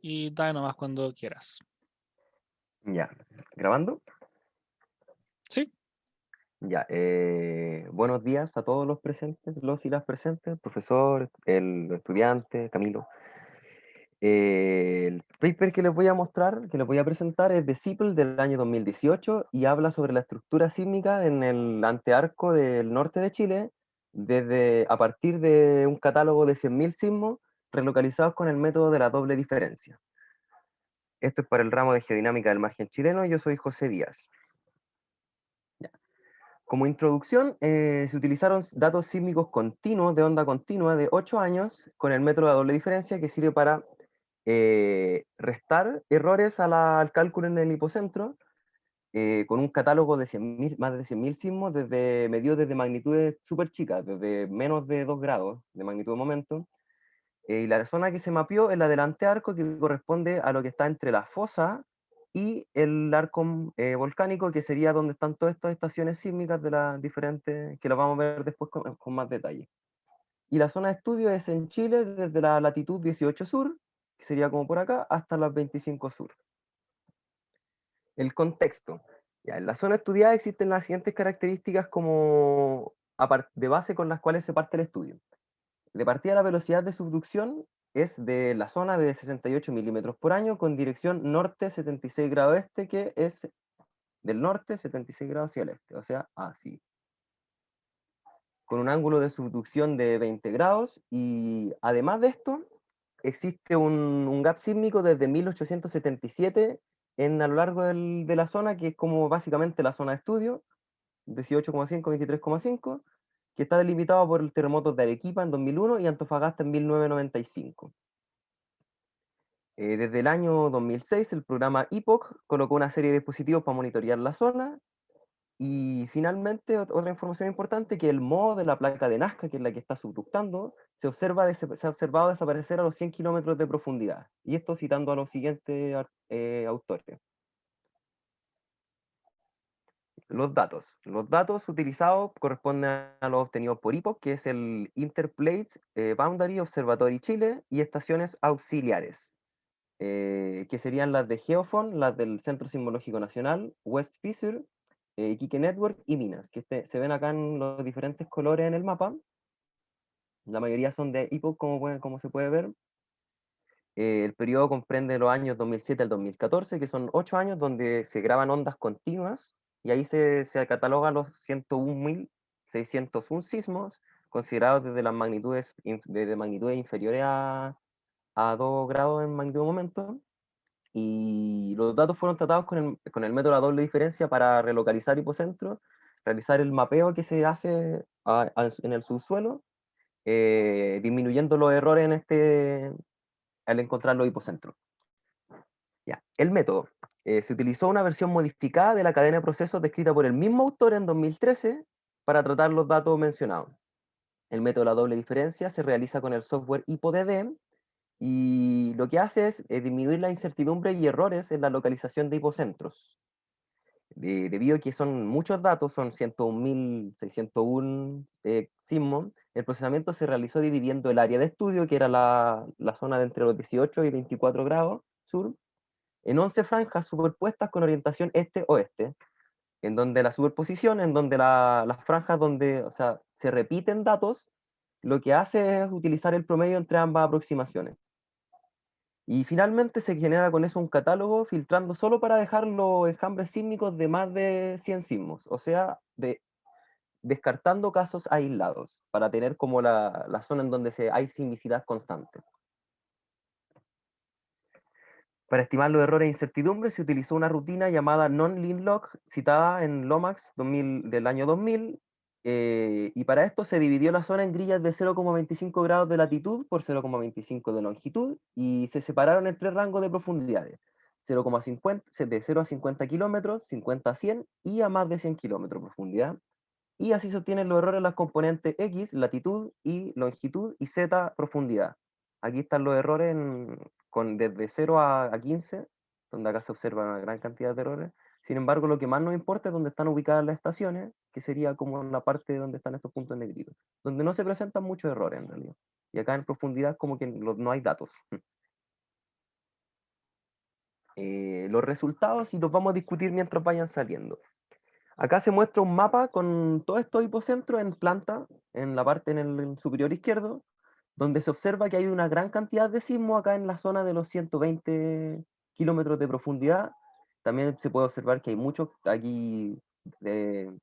y dale nomás cuando quieras. Ya, ¿grabando? Sí, Ya, buenos días a todos los presentes, los y las presentes, profesor, el estudiante, Camilo. El paper que les voy a mostrar, que les voy a presentar, es de CIPL del año 2018 y habla sobre la estructura sísmica en el antearco del norte de Chile, a partir de un catálogo de 100.000 sismos relocalizados con el método de la doble diferencia. Esto es para el ramo de geodinámica del margen chileno y yo soy José Díaz. Como introducción, se utilizaron datos sísmicos continuos de onda continua de 8 años con el método de doble diferencia que sirve para restar errores al cálculo en el hipocentro con un catálogo de 100.000 más de 100.000 sismos medidos desde magnitudes súper chicas, desde menos de 2 grados de magnitud de momento. Y la zona que se mapeó es la del antearco, que corresponde a lo que está entre la fosa y el arco volcánico, que sería donde están todas estas estaciones sísmicas de las diferentes, que lo vamos a ver después con más detalle. Y la zona de estudio es en Chile, desde la latitud 18 sur, que sería como por acá, hasta las 25 sur. El contexto. Ya, en la zona estudiada existen las siguientes características como de base con las cuales se parte el estudio. De partida, la velocidad de subducción es de la zona de 68 milímetros por año con dirección norte 76 grados este, que es del norte 76 grados hacia el este, o sea, así. Con un ángulo de subducción de 20 grados y además de esto, existe un gap sísmico desde 1877 a lo largo de la zona, que es como básicamente la zona de estudio, 18,5, 23,5, que está delimitado por el terremoto de Arequipa en 2001 y Antofagasta en 1995. Desde el año 2006, el programa IPOC colocó una serie de dispositivos para monitorear la zona. Y finalmente, otra información importante, que el modo de la placa de Nazca, que es la que está subductando, se ha observado desaparecer a los 100 kilómetros de profundidad. Y esto citando a los siguientes autores. Los datos. Los datos utilizados corresponden a los obtenidos por IPOC, que es el Interplates Boundary Observatory Chile, y estaciones auxiliares, que serían las de Geofon, las del Centro Sismológico Nacional, West Fisher, Iquique Network y Minas, que se ven acá en los diferentes colores en el mapa. La mayoría son de IPOC, como se puede ver. El periodo comprende los años 2007 al 2014, que son 8 años donde se graban ondas continuas, y ahí se catalogan los 101.601 sismos, considerados desde las desde magnitudes inferiores a 2 grados en magnitud de momento. Y los datos fueron tratados con el método de la doble diferencia para relocalizar hipocentros, realizar el mapeo que se hace en el subsuelo, disminuyendo los errores al encontrar los hipocentros. Ya. El método. Se utilizó una versión modificada de la cadena de procesos descrita por el mismo autor en 2013 para tratar los datos mencionados. El método de la doble diferencia se realiza con el software HipoDD y lo que hace es disminuir la incertidumbre y errores en la localización de hipocentros. Debido a que son muchos datos, son 101.601 sismos, el procesamiento se realizó dividiendo el área de estudio, que era la zona de entre los 18 y 24 grados sur, en 11 franjas superpuestas con orientación este-oeste, en donde la superposición, en donde las franjas donde, o sea, se repiten datos, lo que hace es utilizar el promedio entre ambas aproximaciones. Y finalmente se genera con eso un catálogo filtrando solo para dejar los enjambres sísmicos de más de 100 sismos, o sea, descartando casos aislados, para tener como la zona en donde hay sismicidad constante. Para estimar los errores e incertidumbres se utilizó una rutina llamada non-linlog, citada en Lomax del año 2000, y para esto se dividió la zona en grillas de 0,25 grados de latitud por 0,25 de longitud, y se separaron en tres rangos de profundidades: 0,50, de 0 a 50 kilómetros, 50 a 100 y a más de 100 kilómetros de profundidad. Y así se obtienen los errores en las componentes X, latitud, y longitud, y Z, profundidad. Aquí están los errores desde 0 a 15, donde acá se observa una gran cantidad de errores. Sin embargo, lo que más nos importa es dónde están ubicadas las estaciones, que sería como la parte donde están estos puntos negritos, donde no se presentan muchos errores en realidad. Y acá en profundidad como que no hay datos. los resultados y los vamos a discutir mientras vayan saliendo. Acá se muestra un mapa con todos estos hipocentros en planta, en la parte en el superior izquierdo, donde se observa que hay una gran cantidad de sismos acá en la zona de los 120 kilómetros de profundidad. También se puede observar que hay muchos aquí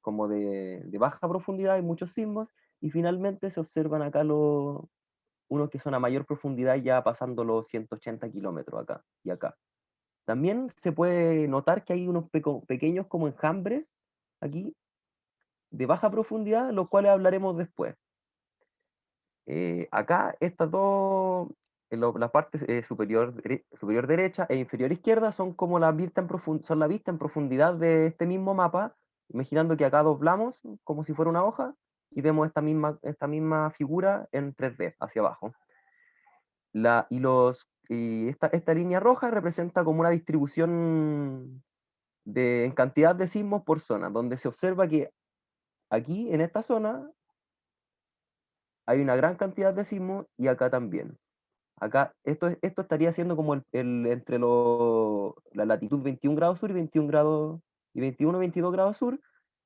como de baja profundidad, hay muchos sismos, y finalmente se observan acá unos que son a mayor profundidad ya pasando los 180 kilómetros acá y acá. También se puede notar que hay unos pequeños como enjambres aquí de baja profundidad, los cuales hablaremos después. Acá estas dos, la parte superior derecha e inferior izquierda son como son la vista en profundidad de este mismo mapa, imaginando que acá doblamos como si fuera una hoja y vemos esta misma figura en 3D hacia abajo. Esta línea roja representa como una distribución en cantidad de sismos por zona, donde se observa que aquí en esta zona hay una gran cantidad de sismos y acá también. Acá, esto estaría siendo como entre la latitud 21 grados sur y 21 grados, y 21, 22 grados sur,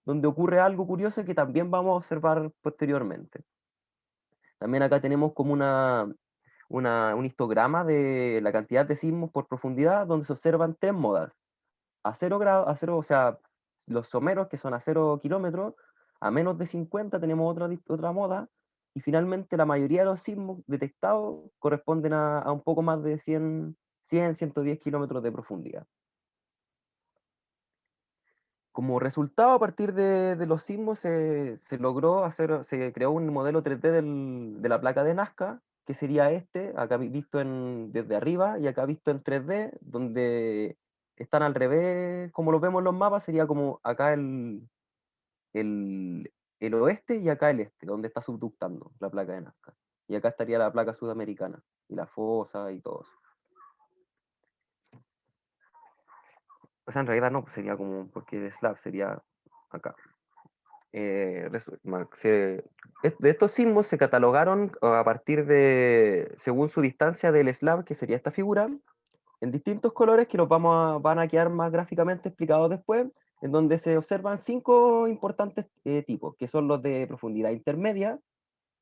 donde ocurre algo curioso que también vamos a observar posteriormente. También acá tenemos como un histograma de la cantidad de sismos por profundidad, donde se observan tres modas. A 0 grados, o sea, los someros que son a 0 kilómetros, a menos de 50 tenemos otra moda, y finalmente la mayoría de los sismos detectados corresponden a un poco más de 110 kilómetros de profundidad. Como resultado, a partir de los sismos se creó un modelo 3D de la placa de Nazca, que sería acá visto desde arriba y acá visto en 3D, donde están al revés, como lo vemos en los mapas, sería como acá el, el oeste y acá el este, donde está subductando la placa de Nazca. Y acá estaría la placa sudamericana, y la fosa y todo eso. O sea, en realidad no, pues sería como, porque de slab sería acá. De estos sismos se catalogaron a partir según su distancia del slab, que sería esta figura, en distintos colores que van a quedar más gráficamente explicados después, en donde se observan 5 importantes tipos, que son los de profundidad intermedia,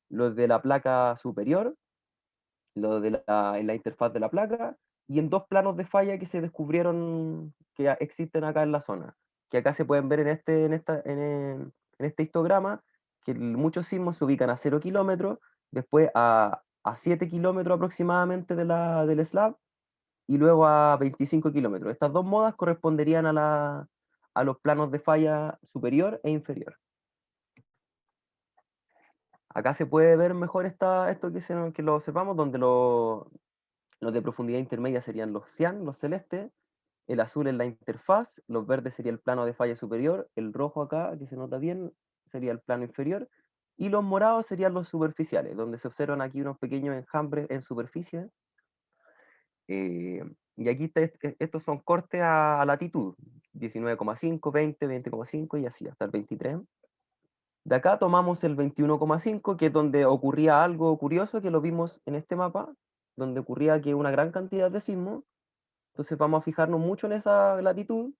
los de la placa superior, los en la interfaz de la placa, y en 2 planos de falla que se descubrieron que existen acá en la zona, que acá se pueden ver en este histograma, que muchos sismos se ubican a 0 kilómetros, después a 7 kilómetros aproximadamente del slab, y luego a 25 kilómetros. Estas dos modas corresponderían a los planos de falla superior e inferior. Acá se puede ver mejor esto que lo observamos, donde los de profundidad intermedia serían los cian, los celestes, el azul es la interfaz, los verdes sería el plano de falla superior, el rojo acá, que se nota bien, sería el plano inferior, y los morados serían los superficiales, donde se observan aquí unos pequeños enjambres en superficie. Y aquí estos son cortes a latitud, 19,5, 20, 20,5 y así, hasta el 23. De acá tomamos el 21,5, que es donde ocurría algo curioso, que lo vimos en este mapa, donde ocurría que una gran cantidad de sismos. Entonces vamos a fijarnos mucho en esa latitud,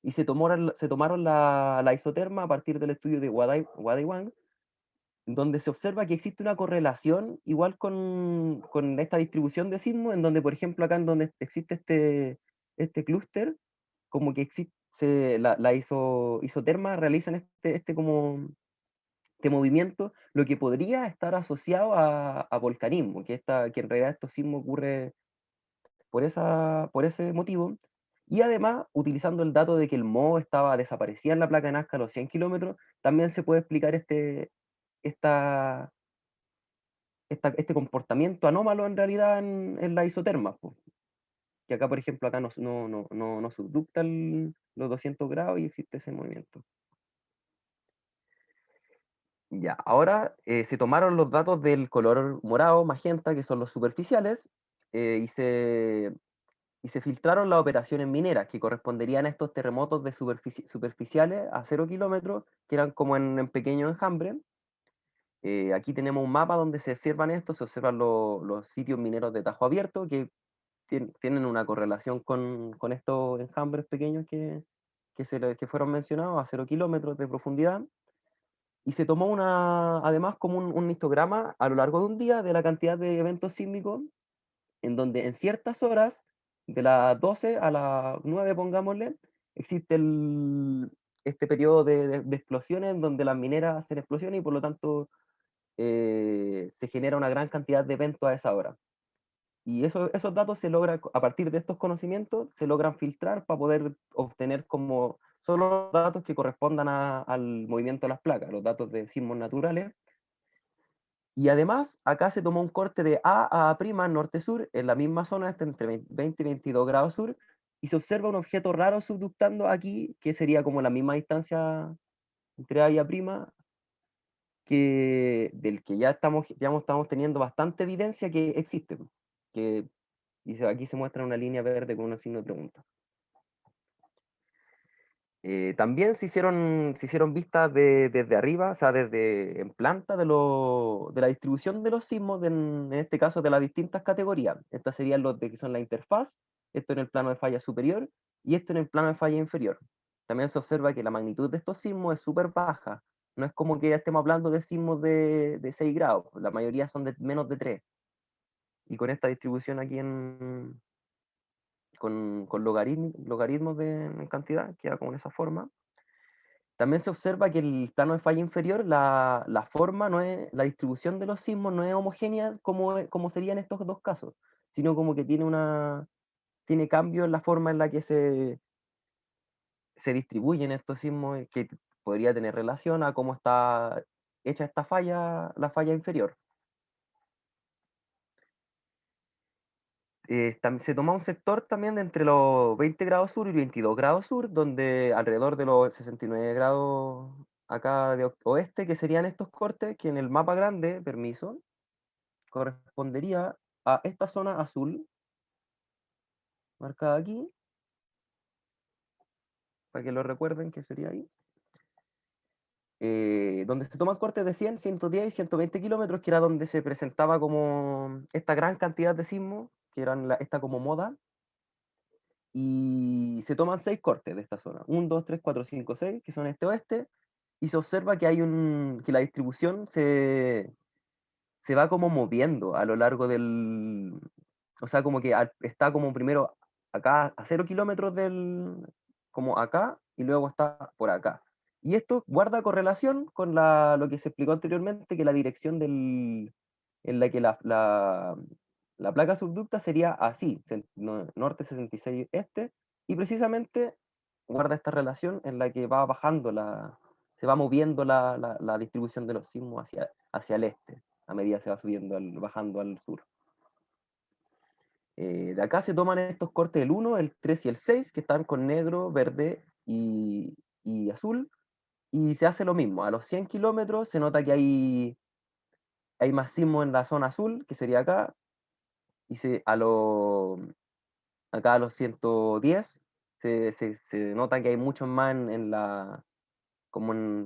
y se tomaron la isoterma a partir del estudio de Wada y Wang, donde se observa que existe una correlación igual con esta distribución de sismos, en donde, por ejemplo, acá en donde existe este clúster, como que la isoterma realizan este movimiento, lo que podría estar asociado a volcanismo, que en realidad estos sismos ocurre por ese motivo. Y además, utilizando el dato de que el moho desaparecía en la placa de Nazca a los 100 kilómetros, también se puede explicar esta, este comportamiento anómalo en realidad en la isoterma, po. Que acá, por ejemplo, acá no subducta los 200 grados y existe ese movimiento. Ya, ahora se tomaron los datos del color morado, magenta, que son los superficiales, y se filtraron las operaciones mineras, que corresponderían a estos terremotos de superficiales a 0 kilómetros, que eran como en pequeño enjambre. Aquí tenemos un mapa donde se observan estos, se observan los sitios mineros de Tajo Abierto, que tienen una correlación con estos enjambres pequeños que fueron mencionados a 0 kilómetros de profundidad. Y se tomó además como un histograma a lo largo de un día de la cantidad de eventos sísmicos, en donde en ciertas horas, de las 12 a las 9, pongámosle, existe este periodo de explosiones en donde las mineras hacen explosiones y por lo tanto se genera una gran cantidad de eventos a esa hora. Y esos datos se logran, a partir de estos conocimientos, se logran filtrar para poder obtener como solo los datos que correspondan al movimiento de las placas, los datos de sismos naturales. Y además, acá se tomó un corte de A a A' norte-sur, en la misma zona, entre 20 y 22 grados sur, y se observa un objeto raro subductando aquí, que sería como la misma distancia entre A y A', del que estamos teniendo bastante evidencia que existe. Que aquí se muestra una línea verde con un signo de pregunta. También se hicieron vistas desde arriba, o sea, desde en planta de la distribución de los sismos, en este caso de las distintas categorías. Estas serían los que son la interfaz, esto en el plano de falla superior y esto en el plano de falla inferior. También se observa que la magnitud de estos sismos es súper baja. No es como que ya estemos hablando de sismos de 6 grados, la mayoría son de menos de 3. Y con esta distribución aquí con logaritmos en cantidad, queda como en esa forma. También se observa que el plano de falla inferior, la forma no es, la distribución de los sismos no es homogénea como sería en estos dos casos, sino como que tiene cambio en la forma en la que se distribuyen estos sismos, que podría tener relación a cómo está hecha esta falla, la falla inferior. Se toma un sector también de entre los 20 grados sur y 22 grados sur, donde alrededor de los 69 grados acá de oeste, que serían estos cortes, que en el mapa grande, permiso, correspondería a esta zona azul, marcada aquí, para que lo recuerden que sería ahí, donde se toman cortes de 100, 110 y 120 kilómetros, que era donde se presentaba como esta gran cantidad de sismos, que eran esta como moda, y se toman 6 cortes de esta zona, 1, 2, 3, 4, 5, 6, que son este-oeste, y se observa que la distribución se va como moviendo a lo largo o sea, como que está como primero acá a 0 kilómetros como acá, y luego está por acá. Y esto guarda correlación con lo que se explicó anteriormente, que la dirección en la que la placa subducta sería así, norte 66 este, y precisamente guarda esta relación en la que va bajando se va moviendo la distribución de los sismos hacia el este, a medida que se va bajando al sur. De acá se toman estos cortes el 1, el 3 y el 6, que están con negro, verde y azul, y se hace lo mismo. A los 100 kilómetros se nota que hay más sismo en la zona azul, que sería acá, y acá a los 110 se nota que hay muchos más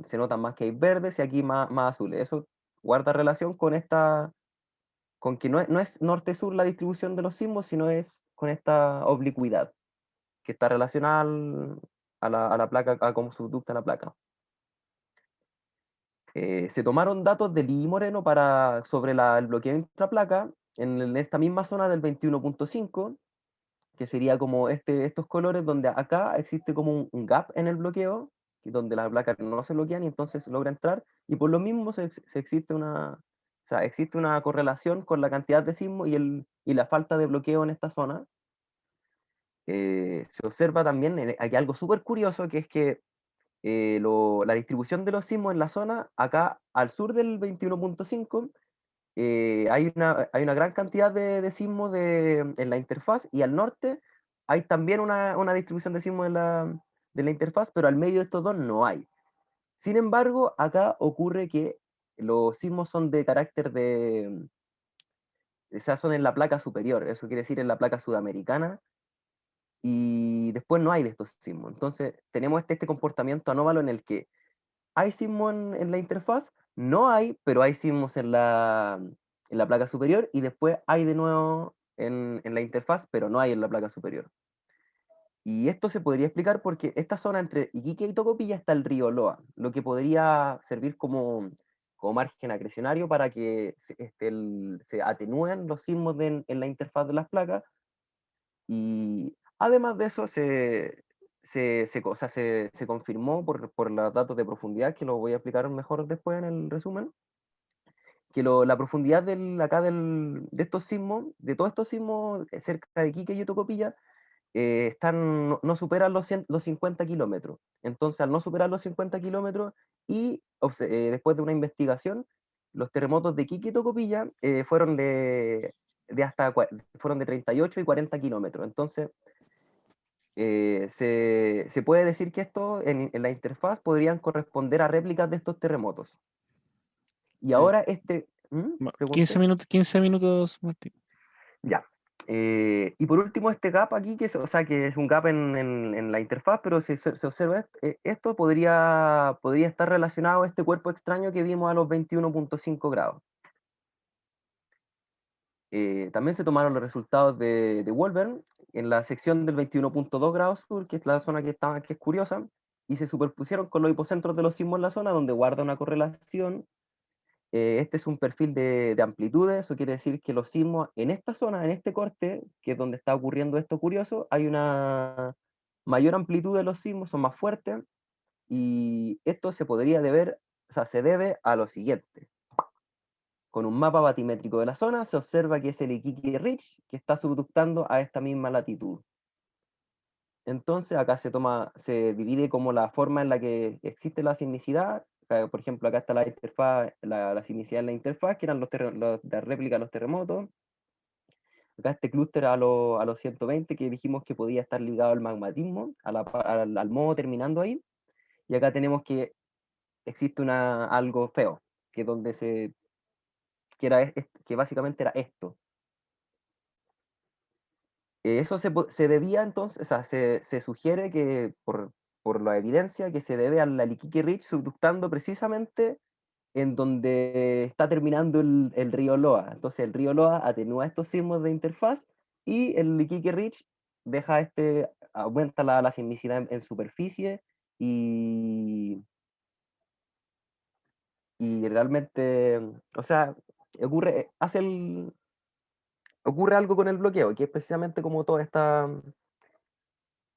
se nota más que hay verdes y aquí más azules. Eso guarda relación con que no es norte-sur la distribución de los sismos, sino es con esta oblicuidad, que está relacionada a la placa, a cómo subducta la placa. Se tomaron datos de Lee y Moreno sobre el bloqueo intraplaca en esta misma zona del 21.5, que sería como estos colores, donde acá existe como un gap en el bloqueo, donde las placas no se bloquean y entonces logra entrar, y por lo mismo existe una correlación con la cantidad de sismo y la falta de bloqueo en esta zona. Se observa también aquí algo súper curioso, que es que la distribución de los sismos en la zona, acá al sur del 21.5, hay una gran cantidad de sismos en la interfaz, y al norte hay también una distribución de sismos de la interfaz, pero al medio de estos dos no hay. Sin embargo, acá ocurre que los sismos son de carácter o sea, son en la placa superior, eso quiere decir en la placa sudamericana, y después no hay de estos sismos. Entonces, tenemos este comportamiento anómalo en el que hay sismos en la interfaz, no hay, pero hay sismos en la placa superior, y después hay de nuevo en la interfaz, pero no hay en la placa superior. Y esto se podría explicar porque esta zona entre Iquique y Tocopilla está el río Loa, lo que podría servir como margen acrecionario para que se atenúen los sismos en la interfaz de las placas. Y además de eso, o sea, se confirmó por los datos de profundidad, que lo voy a explicar mejor después en el resumen, que la profundidad de estos sismos, de todos estos sismos cerca de Iquique y Tocopilla, no superan los 50 kilómetros. Entonces, al no superar los 50 kilómetros y después de una investigación, los terremotos de Iquique y Tocopilla fueron de 38 y 40 kilómetros. Entonces, se puede decir que esto en la interfaz podrían corresponder a réplicas de estos terremotos. Y Eh, ahora 15 pregunté. minutos, 15 minutos, Martín. Ya. Y por último, este gap aquí, o sea, que es un gap en la interfaz, pero si se observa esto, podría estar relacionado a este cuerpo extraño que vimos a los 21,5 grados. También se tomaron los resultados de Wolvern en la sección del 21,2 grados sur, que es la zona que es curiosa, y se superpusieron con los hipocentros de los sismos en la zona, donde guarda una correlación. Este es un perfil de amplitudes, eso quiere decir que los sismos en esta zona, en este corte, que es donde está ocurriendo esto curioso, hay una mayor amplitud de los sismos, son más fuertes, y esto se debe a lo siguiente. Con un mapa batimétrico de la zona se observa que es el Iquique Ridge que está subductando a esta misma latitud. Entonces acá se divide como la forma en la que existe la sismicidad. Por ejemplo, acá está la interfaz, la sismicidad en la interfaz, que eran la réplica de los terremotos. Acá este clúster a los 120, que dijimos que podía estar ligado al magmatismo, al modo terminando ahí. Y acá tenemos que existe algo feo, que, donde se, que básicamente era esto. Eso se debía entonces, o sea, se sugiere que por la evidencia que se debe al Iquique Ridge subductando precisamente en donde está terminando el río Loa. Entonces el río Loa atenúa estos sismos de interfaz y el Iquique Ridge aumenta la sismicidad en superficie y, y realmente, o sea, ocurre algo con el bloqueo, que es precisamente como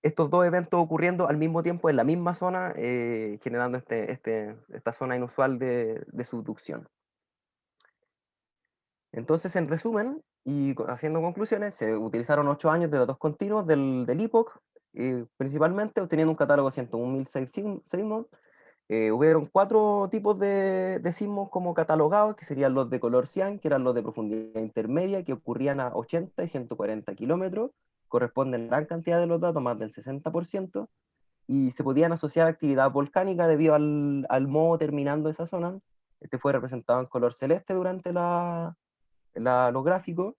estos dos eventos ocurriendo al mismo tiempo en la misma zona, generando esta zona inusual de subducción. Entonces, en resumen, y haciendo conclusiones, se utilizaron 8 años de datos continuos del IPOC, principalmente obteniendo un catálogo de 101.000 sismos. Hubieron 4 tipos de sismos como catalogados, que serían los de color cian, que eran los de profundidad intermedia, que ocurrían a 80 y 140 kilómetros, corresponden a gran cantidad de los datos, más del 60%, y se podían asociar a actividad volcánica debido al modo terminando esa zona. Este fue representado en color celeste durante los gráficos.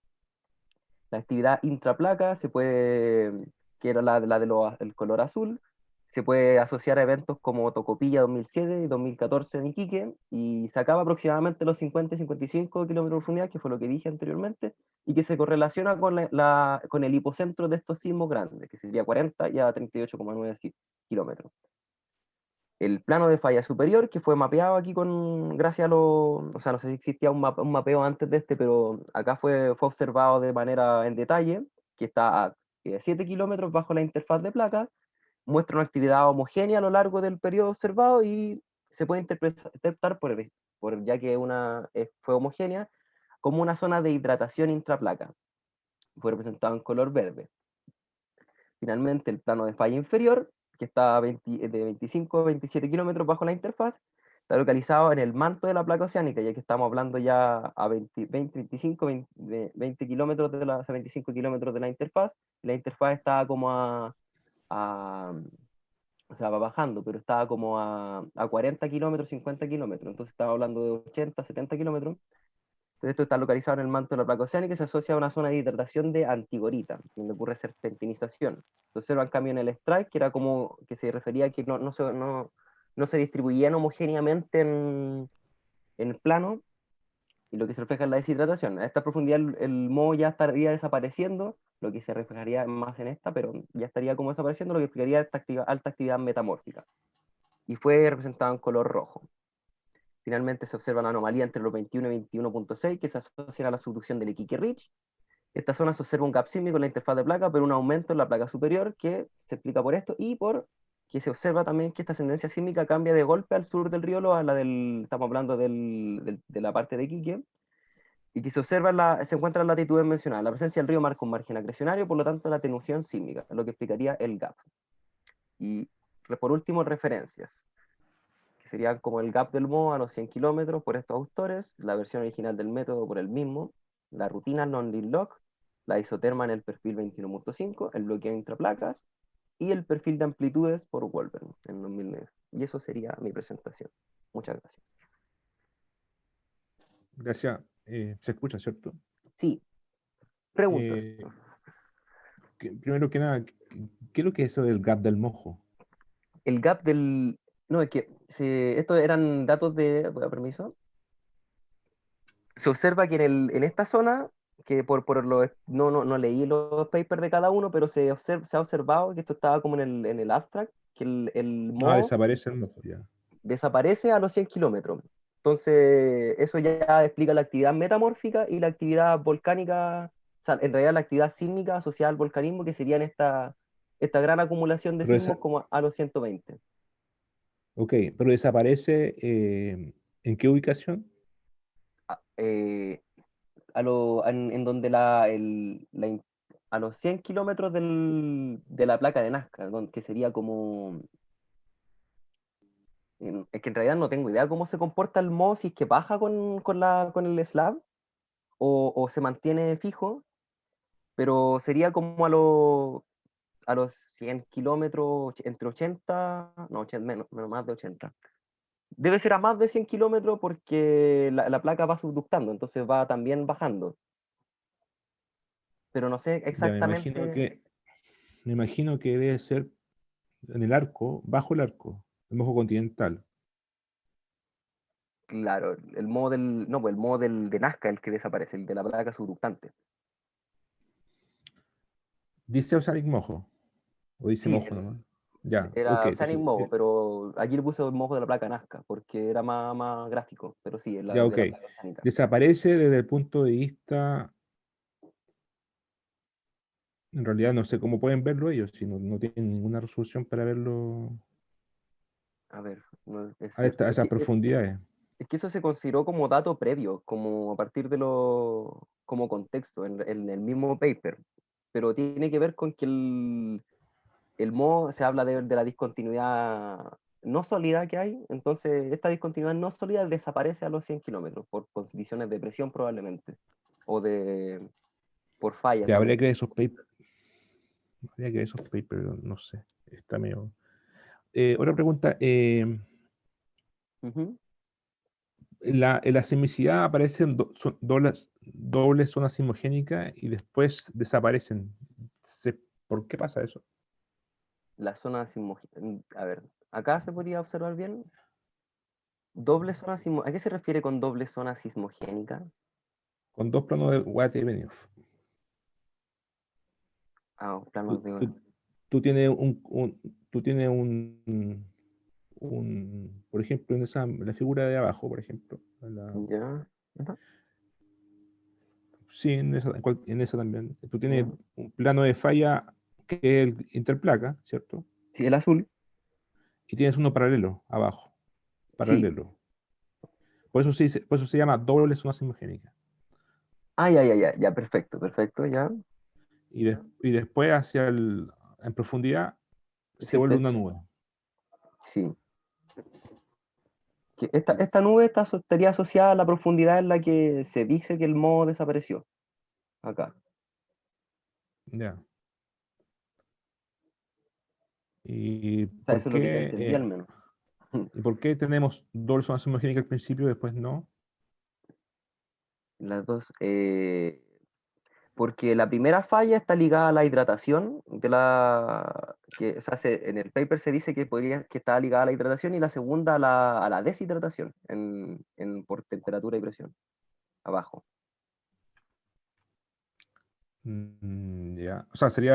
La actividad intraplaca que era el color azul, se puede asociar a eventos como Tocopilla 2007 y 2014 en Iquique, y sacaba aproximadamente los 50 y 55 kilómetros de profundidad, que fue lo que dije anteriormente, y que se correlaciona con el hipocentro de estos sismos grandes, que sería 40 y a 38,9 kilómetros. El plano de falla superior, que fue mapeado aquí gracias o sea, no sé si existía un mapeo antes de este, pero acá fue observado de manera en detalle, que está a 7 kilómetros bajo la interfaz de placas, muestra una actividad homogénea a lo largo del periodo observado y se puede interpretar, ya que fue homogénea, como una zona de hidratación intraplaca. Fue representado en color verde. Finalmente, el plano de falla inferior, que está de 25 a 27 kilómetros bajo la interfaz, está localizado en el manto de la placa oceánica, ya que estamos hablando ya a 20 kilómetros o sea, 25 kilómetros de la interfaz. La interfaz estaba como a o sea, va bajando, pero estaba como a 40 kilómetros, 50 kilómetros. Entonces estaba hablando de 80, 70 kilómetros. Entonces, esto está localizado en el manto de la placa oceánica y se asocia a una zona de hidratación de Antigorita, donde ocurre serpentinización. Se observa en cambio en el strike, que era como que se refería a que no se distribuían homogéneamente en el plano, y lo que se refleja es la deshidratación. A esta profundidad el moho ya estaría desapareciendo, lo que se reflejaría más en esta, pero ya estaría como desapareciendo, lo que explicaría alta actividad metamórfica. Y fue representado en color rojo. Finalmente se observa una anomalía entre los 21 y 21.6 que se asocia a la subducción del Iquique Ridge. Esta zona se observa un gap sísmico en la interfaz de placa, pero un aumento en la placa superior que se explica por esto y por que se observa también que esta ascendencia sísmica cambia de golpe al sur del río Loa, estamos hablando de la parte de Iquique, y que se observa se encuentra en latitudes mencionadas. La presencia del río marca un margen acrecionario, por lo tanto la atenuación sísmica, lo que explicaría el gap. Y por último, referencias, que serían como el gap del MOA a los 100 kilómetros por estos autores, la versión original del método por el mismo, la rutina non-lead lock, la isoterma en el perfil 21.5, el bloqueo intraplacas y el perfil de amplitudes por Wolvern en 2009. Y eso sería mi presentación. Muchas gracias. Gracias. Se escucha, ¿cierto? Sí, preguntas. Eh, Primero que nada, ¿qué es lo que es eso del gap del mojo? El gap del... No, es que estos eran datos de... Voy a permiso. Se observa que en esta zona, que no leí los papers de cada uno, pero se ha observado que esto estaba como en el abstract, que el Ah, moho desaparece el mojo, ya. desaparece a los 100 kilómetros. Entonces, eso ya explica la actividad metamórfica y la actividad volcánica, o sea, en realidad la actividad sísmica asociada al volcanismo, que serían esta gran acumulación de Pero sismos como a los 120. ok, pero desaparece ¿en qué ubicación? Eh, en donde a los 100 kilómetros de la placa de Nazca, que sería como... Es que en realidad no tengo idea cómo se comporta el moho, si es que baja con el slab o se mantiene fijo, pero sería como a los 100 kilómetros, entre 80, no, 80, menos más de 80. Debe ser a más de 100 kilómetros porque la placa va subductando, entonces va también bajando. Pero no sé Ya, exactamente. me imagino que debe ser en el arco, bajo el mojo continental. Claro, el modo no, pues el modo de Nazca, el que desaparece, el de la placa subductante. ¿Dice Oceanic Mojo? ¿O dice Sí, mojo nomás? Ya, ok, era Oceanic entonces, Moho, pero allí le puse el modo de la placa Nazca, porque era más gráfico, pero sí, es ya, de ok. la placa oceánica. Desaparece desde el punto de vista, en realidad no sé cómo pueden verlo ellos, si no tienen ninguna resolución para verlo A ver, no es a, cierto. a esas profundidades. Es que eso se consideró como dato previo, como a partir como contexto en el mismo paper, pero tiene que ver con que el modo se habla de la discontinuidad no sólida que hay, entonces esta discontinuidad no sólida desaparece a los 100 kilómetros por condiciones de presión probablemente, o por fallas Ya también. habría que ver esos papers, no sé, está medio... otra pregunta, Ujú. en la sismicidad aparecen dobles zonas sismogénicas y después desaparecen. ¿Por qué pasa eso? La zona sismogénica, a ver, acá se podría observar bien, doble zona ¿a qué se refiere con doble zona sismogénica? Con dos planos de Watt y Benioff. Ah, planos Tú, de... tú- tú tienes tú tienes por ejemplo, la figura de abajo, por ejemplo. Ya. Ajá. Sí, en esa también. Tú tienes Ya. un plano de falla que es el interplaca, ¿cierto? Sí, el azul. Y tienes uno paralelo abajo, Sí. paralelo. Por eso se llama doble zona sismogénica. Ah, ya, perfecto, perfecto, ya. Y después en profundidad se Sí, vuelve una nube. sí. Que esta nube estaría asociada a la profundidad en la que se dice que el moho desapareció. Acá. Ya. ¿Y O sea, por eso es lo que yo qué, entendí al menos. ¿y por qué tenemos doble zona sismogénica al principio y después no? Las dos. Porque la primera falla está ligada a la hidratación, que o sea, en el paper se dice que está ligada a la hidratación y la segunda a la deshidratación por temperatura y presión. abajo. Ya. O sea, yo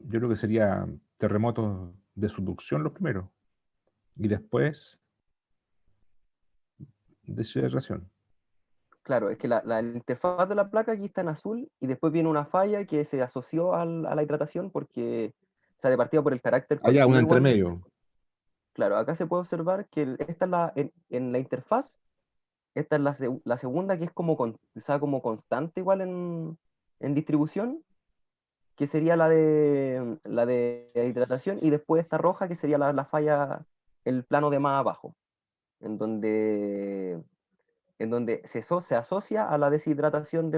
creo que sería terremotos de subducción los primeros. Y después deshidratación. Claro, es que la interfaz de la placa aquí está en azul y después viene una falla que se asoció a la hidratación porque se ha de partida por el carácter Allá, un continuo igual. entremedio. Claro, acá se puede observar que esta es en la interfaz, esta es la segunda que es o sea, como constante igual en distribución, que sería la de hidratación, y después esta roja que sería la falla, el plano de más abajo, en donde, se asocia a la deshidratación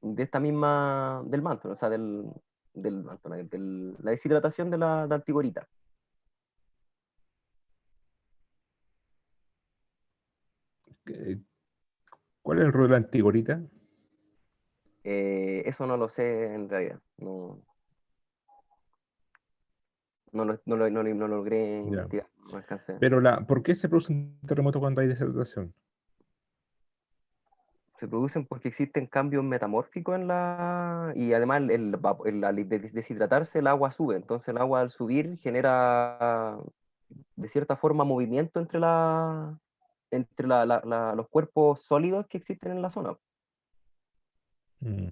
de esta misma, del manto, o sea, del manto, la deshidratación de antigorita. Eh, ¿Cuál es el rol de la antigorita? Eso no lo sé en realidad, no lo logré Ya. investigar, no alcancé. Pero ¿por qué se produce un terremoto cuando hay deshidratación? Se producen porque existen cambios metamórficos y además al deshidratarse el agua sube, entonces el agua al subir genera de cierta forma movimiento entre los cuerpos sólidos que existen en la zona. Mm.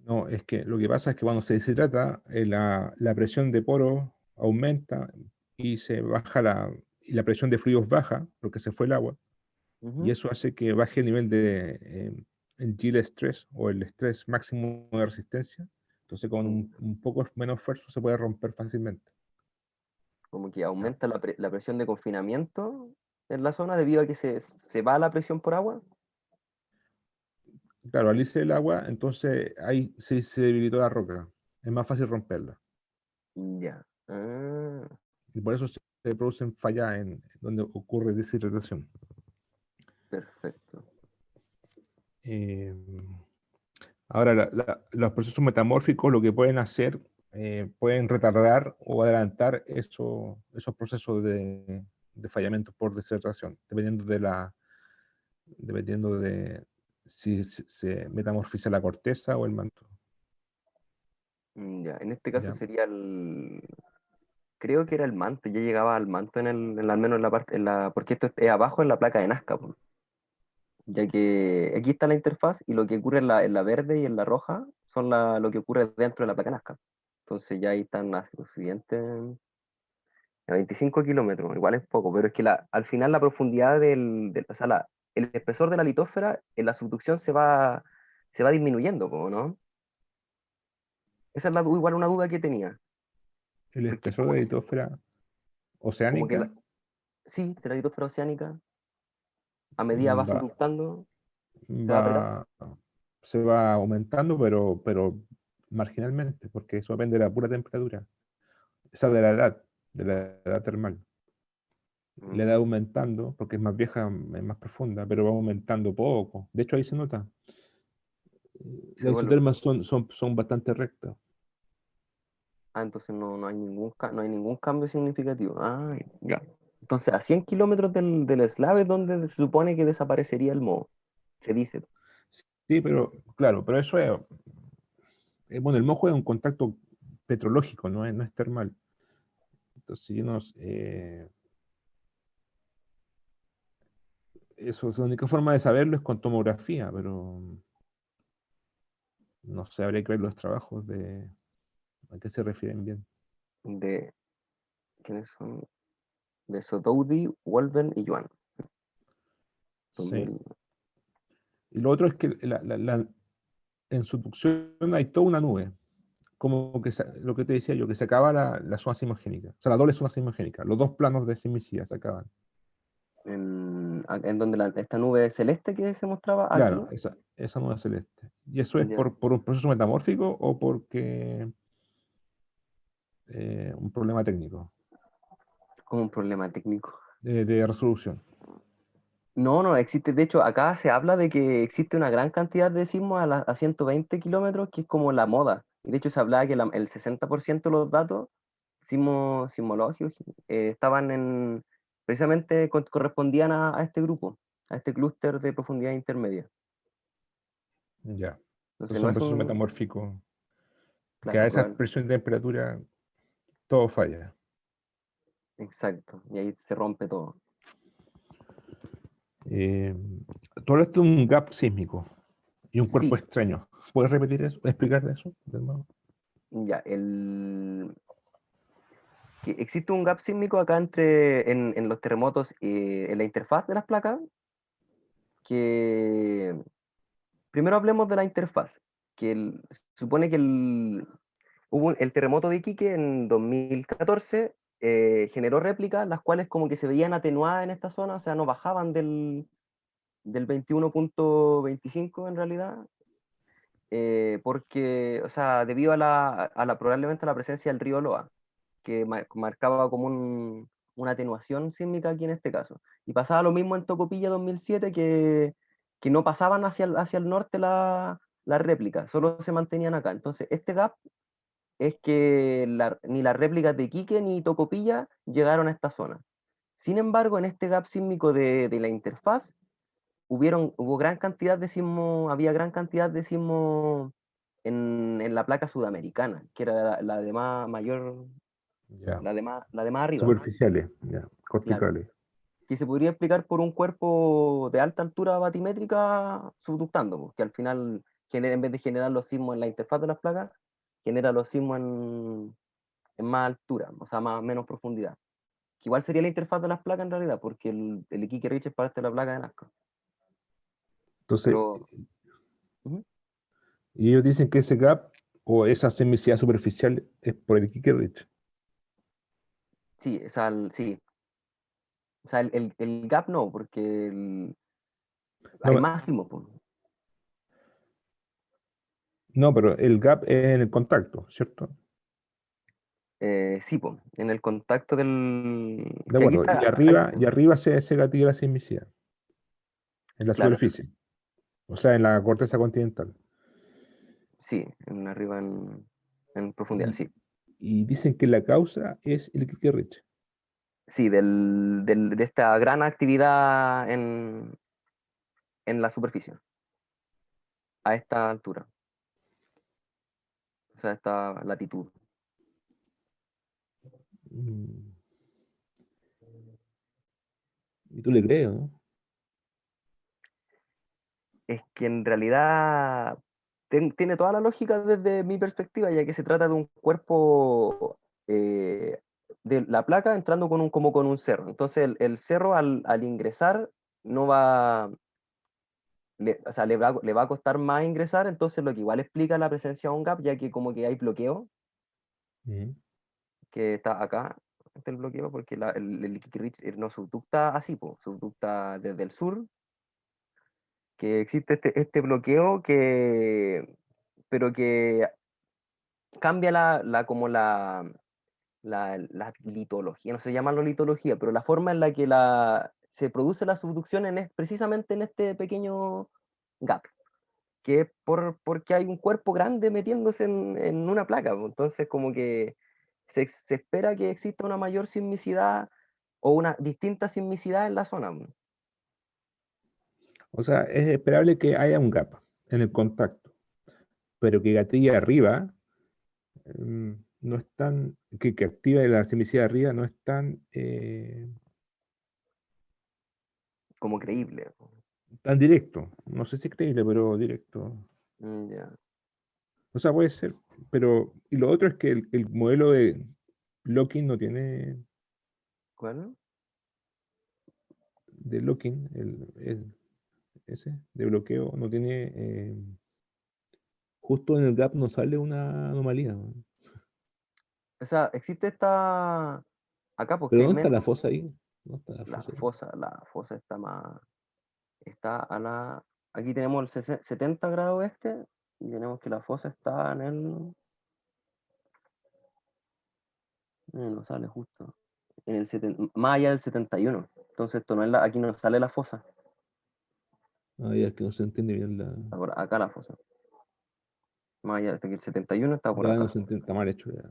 No, es que lo que pasa es que cuando se deshidrata, la presión de poro aumenta y y la presión de fluidos baja, porque se fue el agua, y Ujú. eso hace que baje el nivel de el yield stress o el estrés máximo de resistencia. Entonces, con un poco menos esfuerzo se puede romper fácilmente. Como que ¿Ya? aumenta la presión de confinamiento en la zona debido a que se va la presión por agua. Claro, al irse el agua, entonces ahí se debilitó la roca. Es más fácil romperla. Ya. Ah, Y por eso se producen fallas en donde ocurre deshidratación. perfecto. Eh, Ahora, los procesos metamórficos lo que pueden hacer, pueden retardar o adelantar esos procesos de fallamiento por deshidratación, dependiendo de si se metamorfiza la corteza o el manto. Ya. En este caso ¿Ya? sería creo que era el manto, ya llegaba al manto al menos en la parte, porque esto es abajo en la placa de Nazca, po. Ya que aquí está la interfaz y lo que ocurre en la verde y en la roja son lo que ocurre dentro de la placa de Nazca. Entonces ya ahí están las siguientes a 25 kilómetros, igual es poco, pero es que al final la profundidad o sea, el espesor de la litósfera en la subducción se va disminuyendo, po, ¿no? Esa es igual una duda que tenía, El porque espesor de la litósfera como que oceánica sí, de la litósfera oceánica, a medida va va, subductando, se va apretando. va, se va aumentando, pero marginalmente, porque eso depende de la pura temperatura, esa de la edad termal. La edad Mm, aumentando, porque es más vieja, es más profunda, pero va aumentando poco. De hecho, ahí se nota. se Las vuelve. isotermas son bastante rectas. Entonces no hay ningún cambio significativo. Ya. Entonces, a 100 kilómetros del eslave es donde se supone que desaparecería el moho, se dice. Sí, pero claro, pero eso bueno, el mojo es un contacto petrológico, no es termal. Entonces, eso es la única forma de saberlo es con tomografía, pero no sé, habría que ver los trabajos a qué se refieren bien. De, ¿quiénes son? De Sotoudi, Wolven y Yuan. Sí. 2000. Y lo otro es que en subducción hay toda una nube, como que lo que te decía yo, que se acaba la zona sismogénica, o sea, la doble zona sismogénica, los dos planos de sismicidad se acaban. En donde esta nube celeste que se mostraba aquí. Claro, esa nube celeste. ¿Y eso es Ya, por un proceso metamórfico o porque un problema técnico como un problema técnico. de resolución? No, no, existe. De hecho, acá se habla de que existe una gran cantidad de sismos a 120 kilómetros, que es como la moda. Y de hecho, se hablaba que el 60% de los datos sismológicos estaban precisamente correspondían a este grupo. a este clúster de profundidad intermedia. Ya. Entonces Entonces no son es procesos un... metamórficos, que a Claro, esa presión y temperatura todo falla. exacto, y ahí se rompe todo. Eh, Todo esto es un gap sísmico y un cuerpo Sí, extraño. ¿Puedes repetir eso? ¿Explicar eso? De nuevo? ya, que existe un gap sísmico acá en los terremotos, en la interfaz de las placas, que primero hablemos de la interfaz, que supone que hubo el terremoto de Iquique en 2014, generó réplicas, las cuales como que se veían atenuadas en esta zona, o sea, no bajaban del 21.25 en realidad, porque, o sea, debido probablemente a la presencia del río Loa, que marcaba como una atenuación sísmica aquí en este caso. Y pasaba lo mismo en Tocopilla 2007, que no pasaban hacia el norte la réplica, solo se mantenían acá. Entonces, este gap es que ni las réplicas de Iquique ni Tocopilla llegaron a esta zona. Sin embargo, en este gap sísmico de la interfaz, hubo gran cantidad de sismos, había gran cantidad de sismos en la placa sudamericana, que era la de mayor, Ya. la de más arriba, Superficiales, ya. claro, Corticales. que se podría explicar por un cuerpo de alta altura batimétrica subductando, porque al final en vez de generar los sismos en la interfaz de las placas, genera los sismos en más altura, o sea, menos profundidad. Que igual sería la interfaz de las placas en realidad, porque el Iquique Reach es parte de la placa de Nazca. Entonces, Pero, ujú, y ellos dicen que ese gap o esa sismicidad superficial es por el Iquique Ridge. sí, sí. O sea, el gap no, porque hay No, más sismos, po. no, pero el gap es en el contacto, ¿cierto? Sí, po, en el contacto De que aquí acuerdo. está, Y arriba se gatilla la sismicidad, en la claro, superficie, o sea, en la corteza continental. sí, arriba en profundidad, Y, sí. y dicen que la causa es el Iquique Ridge. Sí, de esta gran actividad en la superficie, a esta altura, o sea, a esta latitud. Mm. Y tú le crees, ¿no? Es que en realidad tiene toda la lógica desde mi perspectiva, ya que se trata de un cuerpo de la placa entrando como con un cerro. Entonces el cerro al ingresar no va, o sea, le va a costar más ingresar, entonces lo que igual explica la presencia de un gap, ya que como que hay bloqueo, Mm. que está acá, este el bloqueo, porque el Iquique Ridge no subducta así, po, subducta desde el sur, que existe este bloqueo pero que cambia como la litología, no se llama la litología, pero la forma en la que se produce la subducción es precisamente en este pequeño gap, que es porque hay un cuerpo grande metiéndose en una placa, pues. Entonces como que se espera que exista una mayor sismicidad o una distinta sismicidad en la zona, pues. O sea, es esperable que haya un gap en el contacto, pero que gatilla arriba no es tan, que activa la sismicidad arriba no es Como creíble, pues. tan directo. No sé si es creíble, pero directo. Ya. O sea, puede ser. Pero, y lo otro es que el modelo de locking no tiene, ¿Cuál? de locking, ese, de bloqueo, no tiene, justo en el gap no sale una anomalía, ¿no? O sea, existe acá, Pero porque hay ¿dónde está menos. la fosa ahí? ¿Dónde está la fosa ahí? La fosa está aquí tenemos el 70 grados este, y tenemos que la fosa está no sale justo, más allá del 71. Entonces esto no es aquí no sale la fosa, Ah, ya es que no se entiende bien la. está por acá la fosa. Más allá, hasta que el 71 está por Ya no acá. se entiende, está mal hecho ya.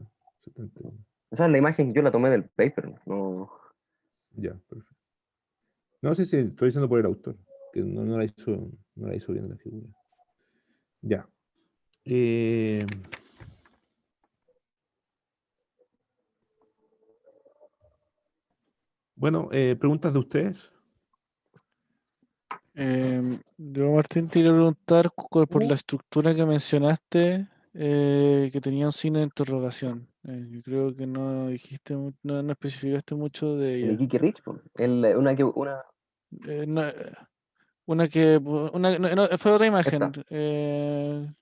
71. Esa es la imagen, yo la tomé del paper, no. Ya, perfecto. No sé si estoy diciendo por el autor. que no la hizo bien la figura. Ya. Eh, bueno, preguntas de ustedes. Yo, Martín, te iba a preguntar por la estructura que mencionaste, que tenía un signo de interrogación. Yo creo que no dijiste, no especificaste mucho de El ella. Iquique Rich, po, una, No, una que, fue otra imagen. esta.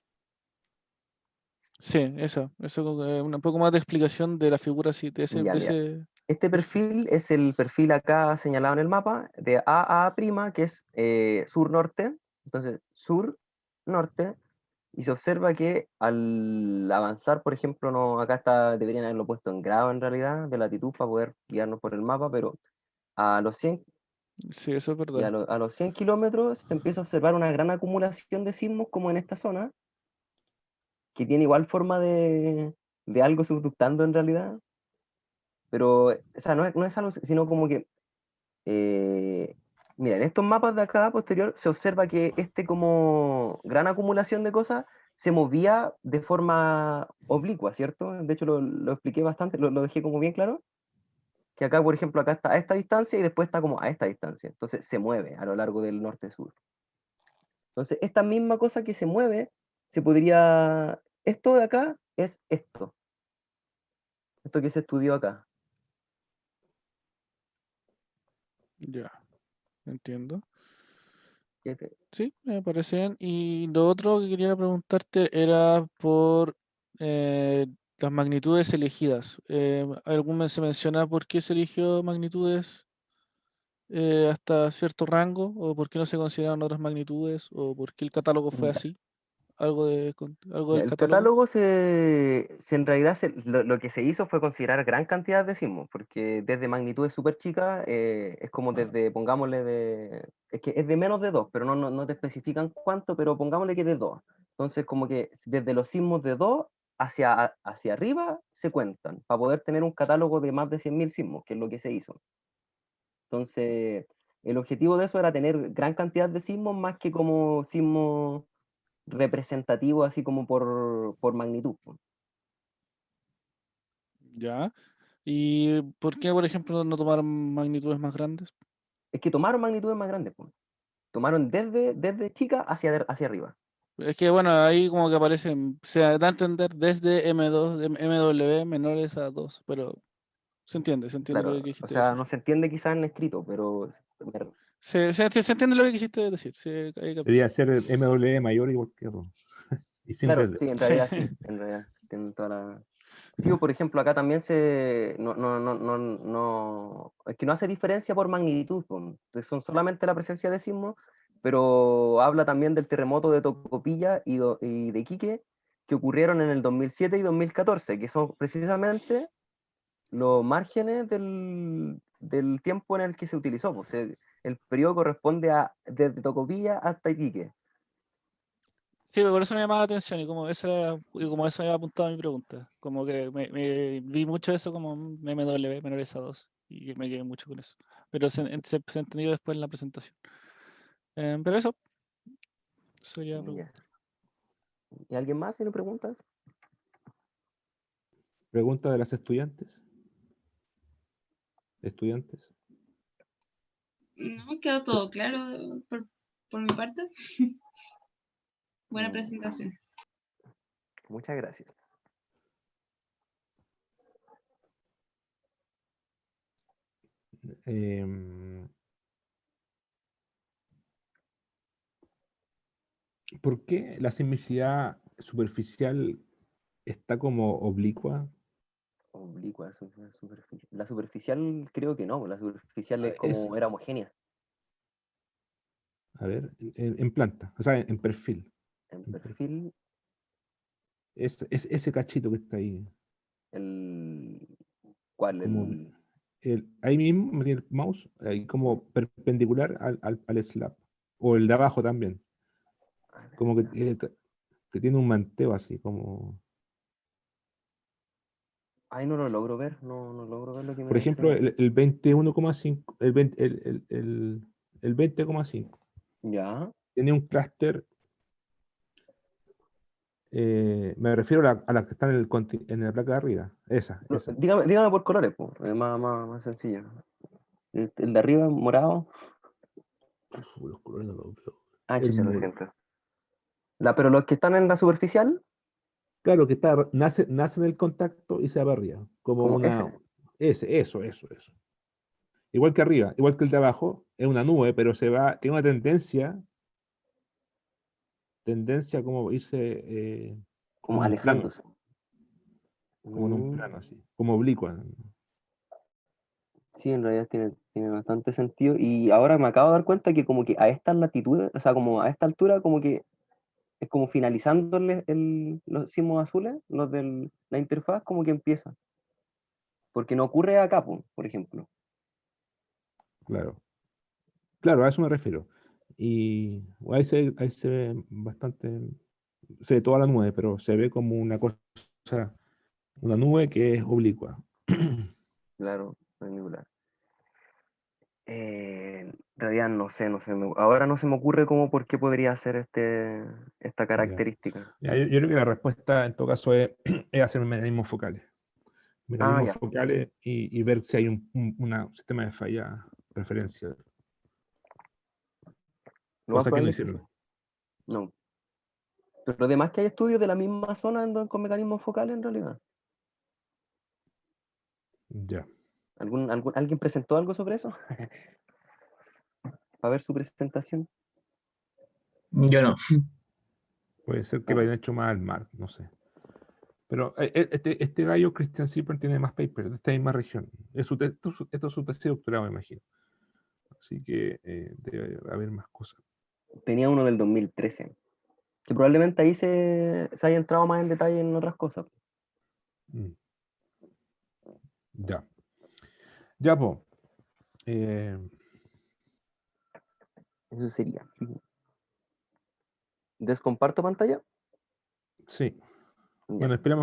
Sí, eso un poco más de explicación de la figura, sí, Ya, de mira. ese Este perfil. perfil es el perfil acá señalado en el mapa de A a', que es sur-norte. Entonces, sur-norte. Y se observa que al avanzar, por ejemplo, no, acá deberían haberlo puesto en grado en realidad, de latitud para poder guiarnos por el mapa, pero a los 100, Sí, eso es y verdad. a los 100 kilómetros se empieza a observar una gran acumulación de sismos como en esta zona, que tiene igual forma de algo subductando en realidad, pero o sea, no es algo, sino como que, eh, mira, en estos mapas de acá posterior se observa que como gran acumulación de cosas se movía de forma oblicua, ¿cierto? De hecho lo expliqué bastante, lo dejé como bien claro, que acá, por ejemplo, acá está a esta distancia y después está como a esta distancia, entonces se mueve a lo largo del norte-sur. Entonces, esta misma cosa que se mueve, esto de acá es esto que se estudió acá. Ya, entiendo. Que Sí, me parece bien. Y lo otro que quería preguntarte era por las magnitudes elegidas. Se menciona por qué se eligió magnitudes hasta cierto rango? ¿O por qué no se consideraron otras magnitudes? ¿O por qué el catálogo fue Ya. así? Algo Ya, del el catálogo? catálogo en realidad lo que se hizo fue considerar gran cantidad de sismos, porque desde magnitudes súper chicas es como desde, pongámosle, es que es de menos de 2, pero no te especifican cuánto, pero pongámosle que de 2. Entonces, como que desde los sismos de 2 hacia arriba se cuentan, para poder tener un catálogo de más de 100.000 sismos, que es lo que se hizo. Entonces, el objetivo de eso era tener gran cantidad de sismos más que como sismos representativos, así como por magnitud, po. Ya. ¿Y por qué, por ejemplo, no tomaron magnitudes más grandes? Es que tomaron magnitudes más grandes, po. Tomaron desde chica hacia arriba. Es que bueno, ahí como que aparecen, se da a entender desde M2, MW menores a 2, pero se entiende lo Claro, que o quisiste sea, decir. no se entiende quizás en escrito, pero Se entiende lo que quisiste decir, sí, ahí capté. Debería ser el MW mayor igual que 2. Y sin claro, desde. sí, en Sí, realidad sí, en realidad tienen toda la... Sí, por ejemplo, acá también es que no hace diferencia por magnitud, po. Entonces, son solamente la presencia de sismos, pero habla también del terremoto de Tocopilla y de Iquique, que ocurrieron en el 2007 y 2014, que son precisamente los márgenes del tiempo en el que se utilizó. Pues, el periodo corresponde desde Tocopilla hasta Iquique. sí, por eso me llamaba la atención y como eso había apuntado a mi pregunta. Como que me vi mucho eso como MW menores a 2 y me quedé mucho con eso. Pero se entendió después en la presentación. Pero eso sería la Ya. pregunta. ¿Y alguien más tiene preguntas? Pregunta de las estudiantes. No, quedó todo claro por mi parte. Buena Mm, presentación. Muchas gracias. Em, ¿Por qué la sismicidad superficial está como oblicua? Oblicua, superficial. La superficial creo que no, la superficial es Es, como era homogénea a ver, en planta, o sea, en perfil. en En perfil. perfil. Es ese cachito que está ahí, El, ¿Cuál? como ahí mismo, metí el mouse, ahí como perpendicular al slab, o el de abajo también, A ver, como que tiene un manteo así, como, ay, no lo logro ver, no logro ver lo que me por ejemplo, mencionas. el 21,5, el 20,5. Ya. tiene un clúster, me refiero a la que está en la placa de arriba, esa. Dígame por colores, pues, más sencillo. El de arriba, morado. Los colores no los veo. Ah, El chucha, lo mor- siento. Pero los que están en la superficial, Claro, que nace en el contacto y se va arriba, como como ese. eso. Igual que arriba, igual que el de abajo, es una nube, pero tiene una tendencia como irse Como en un plano, alejándose. como en un Mm, plano así, como oblicua. sí, en realidad tiene bastante sentido. Y ahora me acabo de dar cuenta que como que a estas latitudes, o sea, como a esta altura, como que es como finalizando los sismos azules, los de la interfaz, como que empieza. Porque no ocurre acá, por ejemplo. Claro. Claro, a eso me refiero. Y ahí se ve bastante, se ve toda la nube, pero se ve como una cosa, una nube que es oblicua. Claro, granular. En realidad no sé, ahora no se me ocurre cómo por qué podría ser esta Ya. característica. Ya, yo creo que la respuesta en todo caso es hacer mecanismos focales. Ah, Mecanismos ya. focales y ver si hay un sistema de falla referencia. Lo más Cosa que no probable es que sí. hicieron. No. Pero además que hay estudios de la misma zona con mecanismos focales en realidad. Ya. ¿Alguien presentó algo sobre eso? A ver su presentación. Yo no. Puede ser que lo Ah, hayan hecho más al mar, no sé. Pero este gallo, Christian Zipper, tiene más papers de esta misma región. Esto es su tesis de doctorado, me imagino. Así que debe haber más cosas. tenía uno del 2013. Que probablemente ahí se haya entrado más en detalle en otras cosas. Mm, ya. Ya, pues. Eso sería. ¿Descomparto pantalla? Sí. Ya. Bueno, esperamos